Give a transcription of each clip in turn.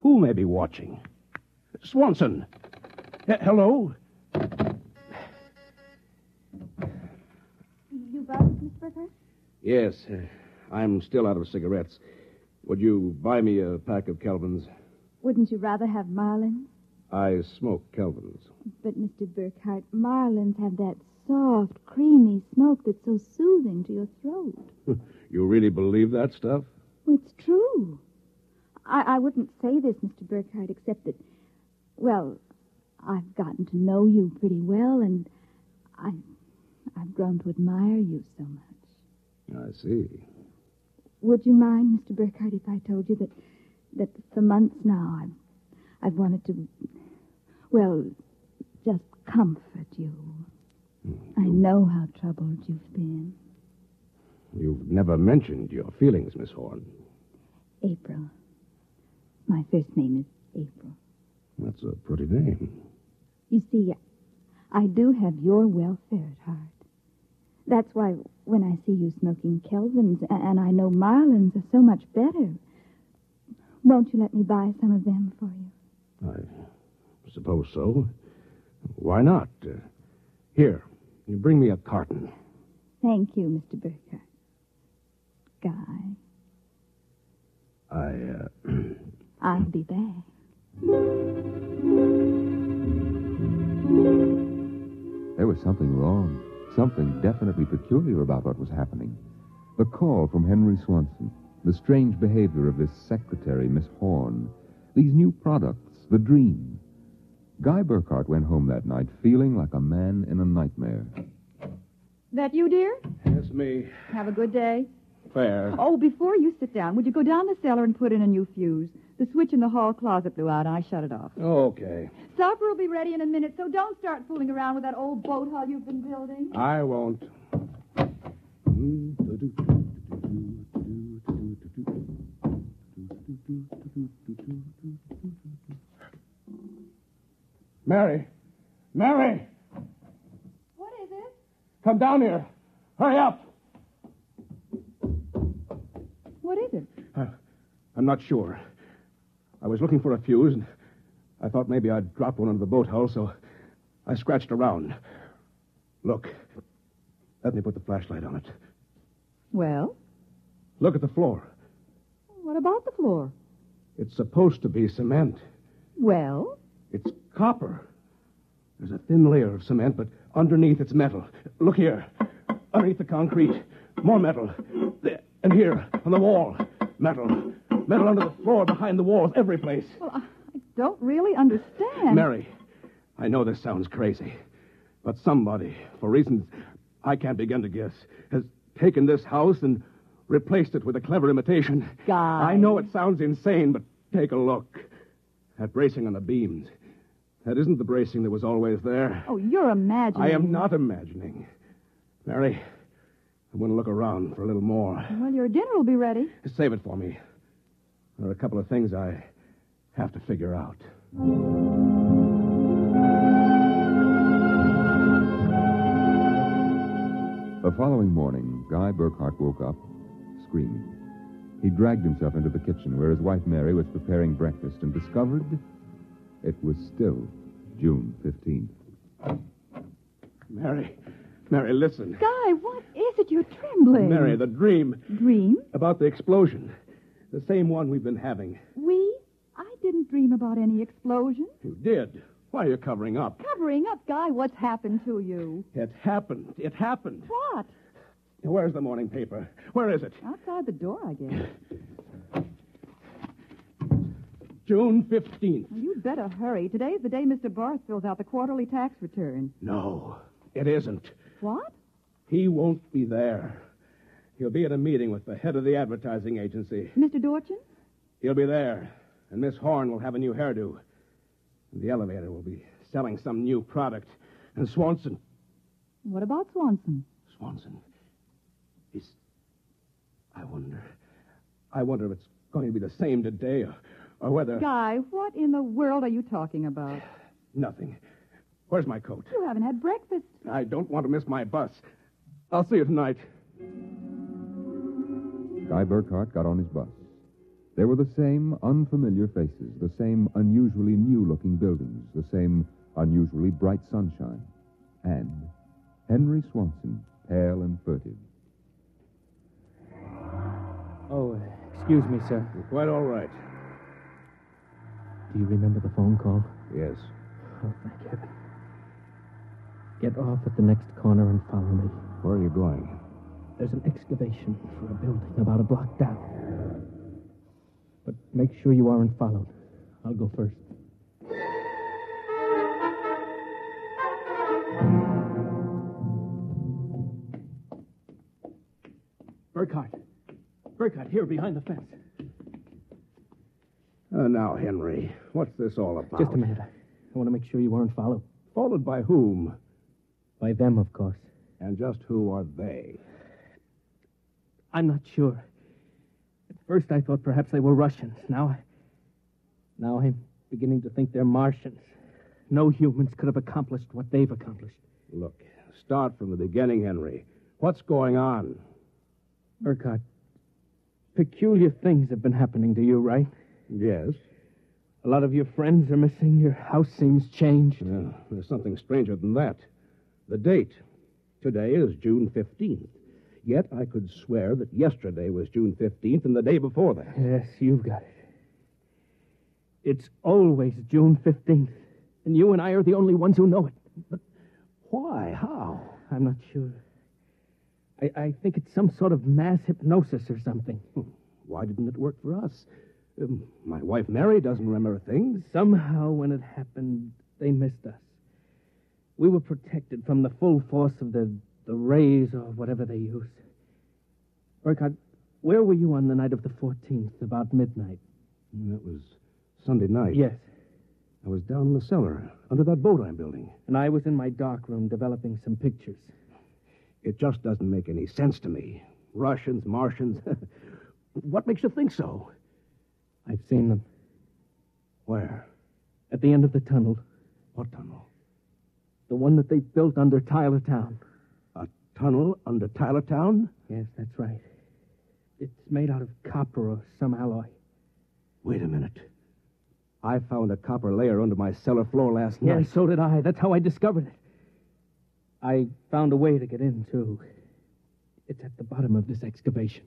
Who may be watching? Swanson. Hello? You bought it, Mr. Burkhart? Yes, I'm still out of cigarettes. Would you buy me a pack of Kelvins? Wouldn't you rather have Marlins? I smoke Kelvins. But, Mr. Burkhart, Marlins have that soft, creamy smoke that's so soothing to your throat. You really believe that stuff? It's true. I wouldn't say this, Mr. Burkhart, except that, well, I've gotten to know you pretty well, and I've grown to admire you so much. I see. Would you mind, Mr. Burkhart, if I told you that for months now I've wanted to, well, just comfort you. I know how troubled you've been. You've never mentioned your feelings, Miss Horn. April. My first name is April. That's a pretty name. You see, I do have your welfare at heart. That's why when I see you smoking Kelvins, and I know Marlins are so much better, won't you let me buy some of them for you? I suppose so. Why not? Here, you bring me a carton. Thank you, Mr. Burkhart. Guy. I'll be back. There was something wrong. Something definitely peculiar about what was happening. The call from Henry Swanson, the strange behavior of this secretary, Miss Horn, these new products, the dream. Guy Burkhart went home that night feeling like a man in a nightmare. That you, dear? Yes, me. Have a good day. Fair. Oh, before you sit down, would you go down the cellar and put in a new fuse? The switch in the hall closet blew out, and I shut it off. Okay. Supper will be ready in a minute, so don't start fooling around with that old boat hull you've been building. I won't. Mary! Mary! What is it? Come down here. Hurry up. What is it? I'm not sure. I was looking for a fuse, and I thought maybe I'd dropped one under the boat hull, so I scratched around. Look. Let me put the flashlight on it. Well? Look at the floor. What about the floor? It's supposed to be cement. Well? It's copper. There's a thin layer of cement, but underneath it's metal. Look here. Underneath the concrete, more metal. There. And here, on the wall, metal. Metal under the floor, behind the walls, every place. Well, I don't really understand. Mary, I know this sounds crazy, but somebody, for reasons I can't begin to guess, has taken this house and replaced it with a clever imitation. Guy. I know it sounds insane, but take a look. That bracing on the beams. That isn't the bracing that was always there. Oh, you're imagining. I am not imagining. Mary, I'm going to look around for a little more. Well, your dinner will be ready. Save it for me. There are a couple of things I have to figure out. The following morning, Guy Burkhart woke up screaming. He dragged himself into the kitchen where his wife Mary was preparing breakfast and discovered it was still June 15th. Mary, listen. Guy, what is it? You're trembling. Mary, the dream. Dream? About the explosion. The same one we've been having. We? I didn't dream about any explosion. You did. Why are you covering up? Covering up, Guy. What's happened to you? It happened. It happened. What? Where's the morning paper? Where is it? Outside the door, I guess. June 15th. Well, you'd better hurry. Today's the day Mr. Barth fills out the quarterly tax return. No, it isn't. What? He won't be there. He'll be at a meeting with the head of the advertising agency. Mr. Dorchin? He'll be there, and Miss Horn will have a new hairdo. And the elevator will be selling some new product. And Swanson... What about Swanson? Swanson. I wonder if it's going to be the same today or whether... Guy, what in the world are you talking about? Nothing. Where's my coat? You haven't had breakfast. I don't want to miss my bus. I'll see you tonight. Guy Burkhart got on his bus. There were the same unfamiliar faces, the same unusually new-looking buildings, the same unusually bright sunshine. And Henry Swanson, pale and furtive. Oh, excuse me, sir. You're quite all right. Do you remember the phone call? Yes. Oh, thank heaven. Get off at the next corner and follow me. Where are you going? There's an excavation for a building about a block down. But make sure you aren't followed. I'll go first. Burkhardt, here behind the fence. Now, Henry, what's this all about? Just a minute. I want to make sure you aren't followed. Followed by whom? By them, of course. And just who are they? I'm not sure. At first, I thought perhaps they were Russians. Now I'm beginning to think they're Martians. No humans could have accomplished what they've accomplished. Look, start from the beginning, Henry. What's going on? Burkhardt, peculiar things have been happening to you, right? Yes. A lot of your friends are missing. Your house seems changed. There's something stranger than that. The date. Today is June 15th. Yet I could swear that yesterday was June 15th and the day before that. Yes, you've got it. It's always June 15th. And you and I are the only ones who know it. But why? How? I'm not sure. I think it's some sort of mass hypnosis or something. Why didn't it work for us? My wife Mary doesn't remember things. Somehow, when it happened, they missed us. We were protected from the full force of the rays or whatever they use. Burkhardt, where were you on the night of the 14th, about midnight? That was Sunday night. Yes. I was down in the cellar, under that boat I'm building. And I was in my darkroom developing some pictures. It just doesn't make any sense to me. Russians, Martians. What makes you think so? I've seen them. Where? At the end of the tunnel. What tunnel? The one that they built under Tyler Town. A tunnel under Tyler Town? Yes, that's right. It's made out of copper or some alloy. Wait a minute. I found a copper layer under my cellar floor last night. Yes, so did I. That's how I discovered it. I found a way to get in, too. It's at the bottom of this excavation.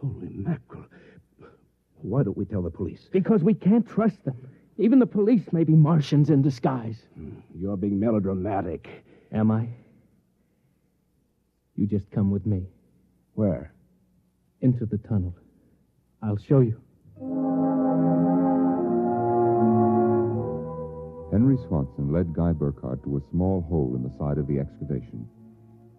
Holy mackerel. Why don't we tell the police? Because we can't trust them. Even the police may be Martians in disguise. You're being melodramatic. Am I? You just come with me. Where? Into the tunnel. I'll show you. Henry Swanson led Guy Burkhardt to a small hole in the side of the excavation.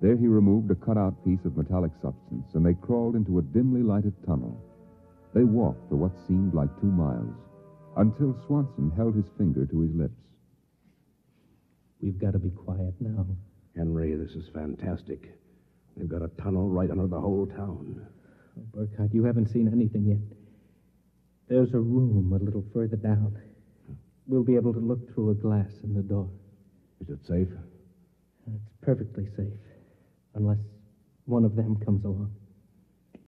There he removed a cut-out piece of metallic substance, and they crawled into a dimly lighted tunnel. They walked for what seemed like 2 miles, until Swanson held his finger to his lips. We've got to be quiet now. Henry, this is fantastic. They've got a tunnel right under the whole town. Oh, Burkhardt, you haven't seen anything yet. There's a room a little further down. We'll be able to look through a glass in the door. Is it safe? It's perfectly safe, unless one of them comes along.